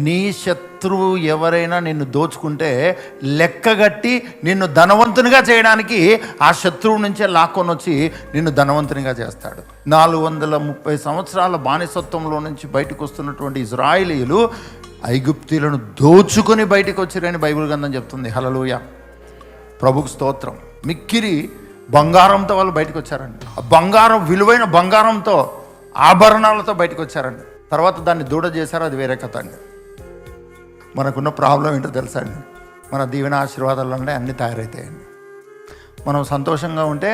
నీ శత్రువు ఎవరైనా నిన్ను దోచుకుంటే లెక్కగట్టి నిన్ను ధనవంతునిగా చేయడానికి ఆ శత్రువు నుంచే లాక్కొని వచ్చి నిన్ను ధనవంతునిగా చేస్తాడు. 430 సంవత్సరాల బానిసత్వంలో నుంచి బయటకు వస్తున్నటువంటి ఇజ్రాయేలీయులు ఐగుప్తీయులను దోచుకొని బయటకు వచ్చిరని బైబిల్ గ్రంథం చెప్తుంది. హల్లెలూయా, ప్రభుకు స్తోత్రం. మిక్కిరి బంగారంతో వాళ్ళు బయటకు వచ్చారండి. ఆ బంగారం, విలువైన బంగారంతో, ఆభరణాలతో బయటకు వచ్చారండి. తర్వాత దాన్ని దూడ చేశారు, అది వేరే కథ అండి. మనకున్న ప్రాబ్లం ఏంటో తెలుసా అండి? మన దీవెన ఆశీర్వాదాలనే అన్నీ తయారవుతాయండి. మనం సంతోషంగా ఉంటే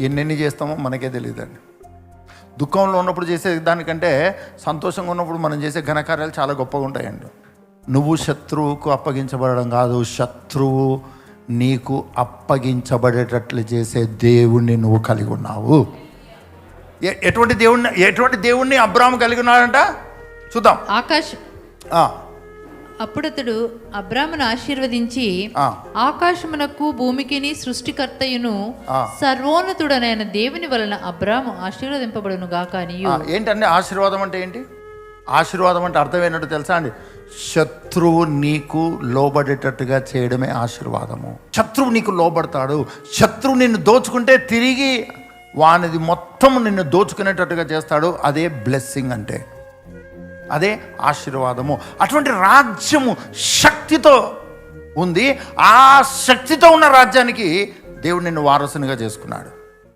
ఎన్నెన్ని చేస్తామో మనకే తెలియదండి. దుఃఖంలో ఉన్నప్పుడు చేసే దానికంటే సంతోషంగా ఉన్నప్పుడు మనం చేసే ఘనకార్యాలు చాలా గొప్పగా ఉంటాయండి. నువ్వు శత్రువుకు అప్పగించబడడం కాదు, శత్రువు నీకు అప్పగించబడేటట్లు చేసే దేవుణ్ణి నువ్వు కలిగి ఉన్నావు. ఎటువంటి దేవుణ్ణి అబ్రాహాము కలిగి ఉన్నాడంట చూద్దాం. అప్పుడతడు అబ్రామును ఆశీర్వదించి, ఆకాశమునకు భూమికిని సృష్టికర్తయును సర్వోన్నతుడనైన దేవుని వలన అబ్రాము ఆశీర్వదింపబడును గాక అనియు. ఏంటంటే ఆశీర్వాదం అంటే ఏంటి? ఆశీర్వాదం అంటే అర్థం ఏంటంటే తెలుసా అండి? శత్రువు నీకు లోబడేటట్టుగా చేయడమే ఆశీర్వాదము. శత్రువు నీకు లోబడతాడు. శత్రువు నిన్ను దోచుకుంటే తిరిగి వానిది మొత్తం నిన్ను దోచుకునేటట్టుగా చేస్తాడు. అదే బ్లెస్సింగ్ అంటే, అదే ఆశీర్వాదము. అటువంటి రాజ్యము శక్తితో ఉంది. ఆ శక్తితో ఉన్న రాజ్యానికి దేవుడు నిన్ను వారసునిగా చేసుకున్నాడు.